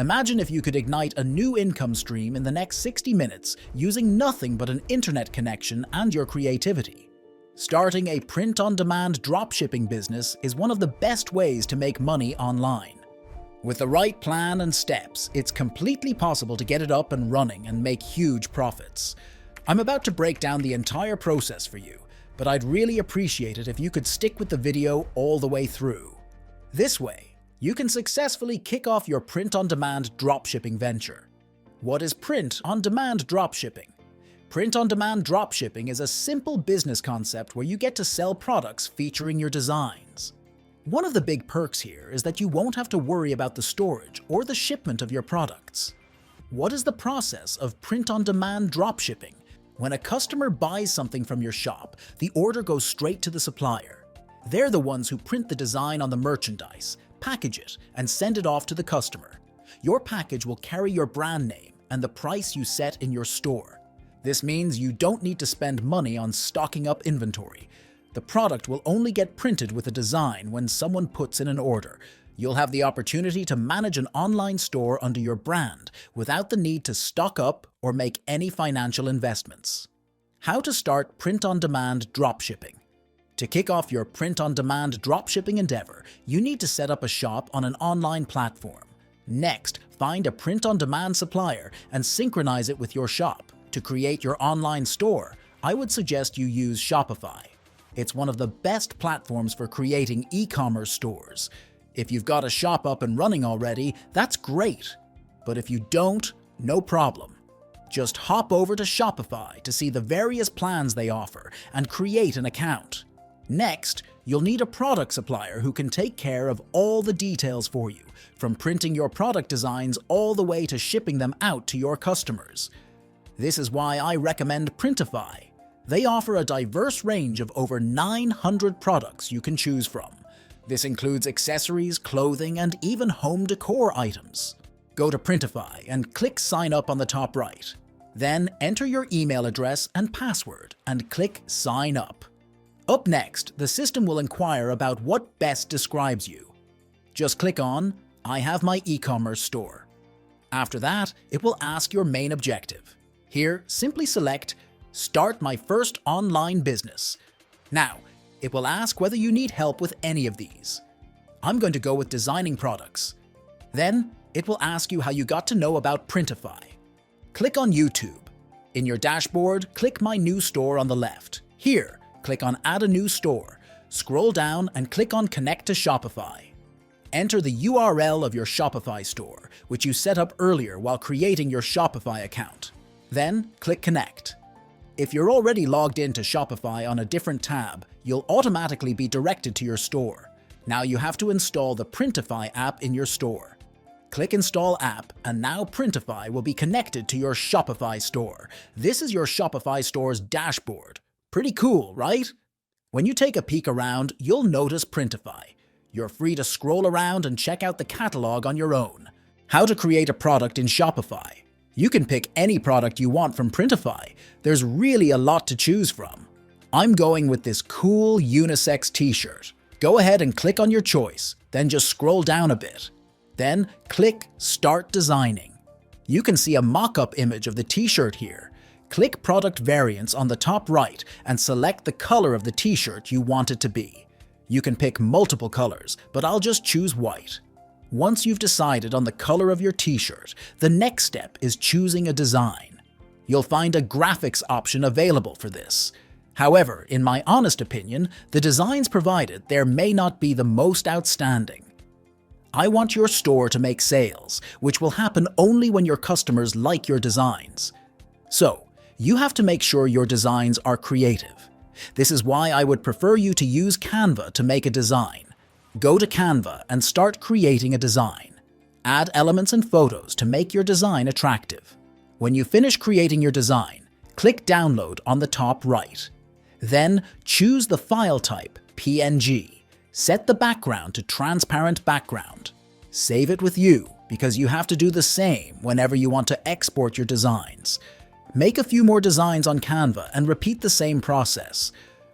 Imagine if you could ignite a new income stream in the next 60 minutes using nothing but an internet connection and your creativity. Starting a print-on-demand dropshipping business is one of the best ways to make money online. With the right plan and steps, it's completely possible to get it up and running and make huge profits. I'm about to break down the entire process for you, but I'd really appreciate it if you could stick with the video all the way through. This way, you can successfully kick off your print-on-demand dropshipping venture. What is print-on-demand dropshipping? Print-on-demand dropshipping is a simple business concept where you get to sell products featuring your designs. One of the big perks here is that you won't have to worry about the storage or the shipment of your products. What is the process of print-on-demand dropshipping? When a customer buys something from your shop, the order goes straight to the supplier. They're the ones who print the design on the merchandise, package it, and send it off to the customer. Your package will carry your brand name and the price you set in your store. This means you don't need to spend money on stocking up inventory. The product will only get printed with a design when someone puts in an order. You'll have the opportunity to manage an online store under your brand without the need to stock up or make any financial investments. How to start print-on-demand dropshipping. To kick off your print-on-demand dropshipping endeavor, you need to set up a shop on an online platform. Next, find a print-on-demand supplier and synchronize it with your shop. To create your online store, I would suggest you use Shopify. It's one of the best platforms for creating e-commerce stores. If you've got a shop up and running already, that's great. But if you don't, no problem. Just hop over to Shopify to see the various plans they offer and create an account. Next, you'll need a product supplier who can take care of all the details for you, from printing your product designs all the way to shipping them out to your customers. This is why I recommend Printify. They offer a diverse range of over 900 products you can choose from. This includes accessories, clothing, and even home decor items. Go to Printify and click Sign Up on the top right. Then enter your email address and password and click Sign Up. Up next, the system will inquire about what best describes you. Just click on I have my e-commerce store. After that, it will ask your main objective. Here, simply select Start my first online business. Now, it will ask whether you need help with any of these. I'm going to go with designing products. Then, it will ask you how you got to know about Printify. Click on YouTube. In your dashboard, click My New Store on the left. Here, click on Add a New Store. Scroll down and click on Connect to Shopify. Enter the URL of your Shopify store, which you set up earlier while creating your Shopify account. Then, click Connect. If you're already logged into Shopify on a different tab, you'll automatically be directed to your store. Now you have to install the Printify app in your store. Click Install App, and now Printify will be connected to your Shopify store. This is your Shopify store's dashboard. Pretty cool, right? When you take a peek around, you'll notice Printify. You're free to scroll around and check out the catalog on your own. How to create a product in Shopify. You can pick any product you want from Printify. There's really a lot to choose from. I'm going with this cool unisex t-shirt. Go ahead and click on your choice, then just scroll down a bit. Then click Start Designing. You can see a mock-up image of the t-shirt here. Click Product Variants on the top right and select the color of the t-shirt you want it to be. You can pick multiple colors, but I'll just choose white. Once you've decided on the color of your t-shirt, the next step is choosing a design. You'll find a graphics option available for this. However, in my honest opinion, the designs provided there may not be the most outstanding. I want your store to make sales, which will happen only when your customers like your designs. So, you have to make sure your designs are creative. This is why I would prefer you to use Canva to make a design. Go to Canva and start creating a design. Add elements and photos to make your design attractive. When you finish creating your design, click Download on the top right. Then choose the file type PNG. Set the background to transparent background. Save it with you because you have to do the same whenever you want to export your designs. Make a few more designs on Canva and repeat the same process.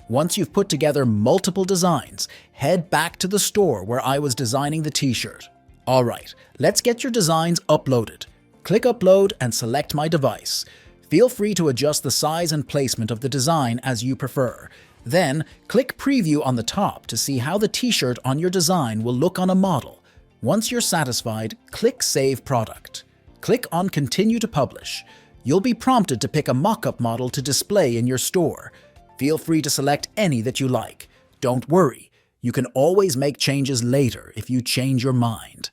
Once you've put together multiple designs, head back to the store where I was designing the t-shirt. Alright, let's get your designs uploaded. Click Upload and select My Device. Feel free to adjust the size and placement of the design as you prefer. Then, click Preview on the top to see how the t-shirt on your design will look on a model. Once you're satisfied, click Save Product. Click on Continue to Publish. You'll be prompted to pick a mock-up model to display in your store. Feel free to select any that you like. Don't worry, you can always make changes later if you change your mind.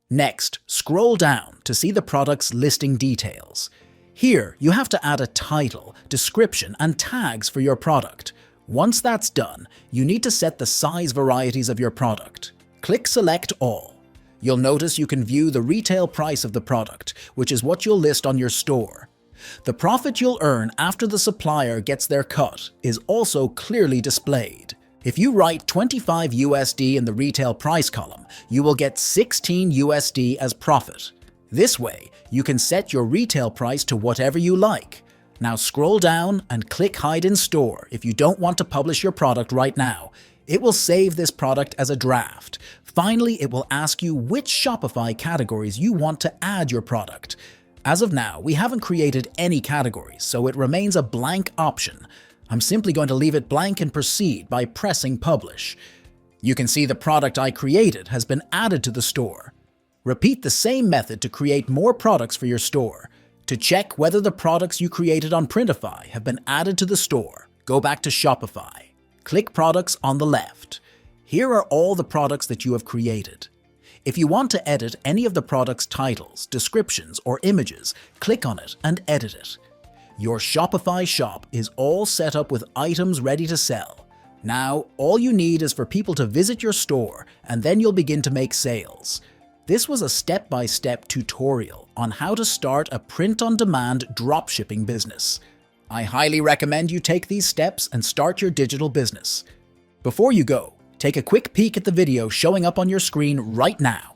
Next, scroll down to see the product's listing details. Here, you have to add a title, description, and tags for your product. Once that's done, you need to set the size varieties of your product. Click Select All. You'll notice you can view the retail price of the product, which is what you'll list on your store. The profit you'll earn after the supplier gets their cut is also clearly displayed. If you write 25 USD in the retail price column, you will get 16 USD as profit. This way, you can set your retail price to whatever you like. Now scroll down and click Hide in Store if you don't want to publish your product right now. It will save this product as a draft. Finally, it will ask you which Shopify categories you want to add your product. As of now, we haven't created any categories, so it remains a blank option. I'm simply going to leave it blank and proceed by pressing Publish. You can see the product I created has been added to the store. Repeat the same method to create more products for your store. To check whether the products you created on Printify have been added to the store, go back to Shopify. Click Products on the left. Here are all the products that you have created. If you want to edit any of the product's titles, descriptions, or images, click on it and edit it. Your Shopify shop is all set up with items ready to sell. Now, all you need is for people to visit your store, and then you'll begin to make sales. This was a step-by-step tutorial on how to start a print-on-demand dropshipping business. I highly recommend you take these steps and start your digital business. Before you go, take a quick peek at the video showing up on your screen right now.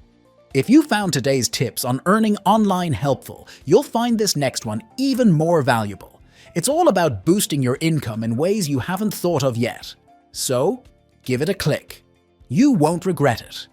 If you found today's tips on earning online helpful, you'll find this next one even more valuable. It's all about boosting your income in ways you haven't thought of yet. So, give it a click. You won't regret it.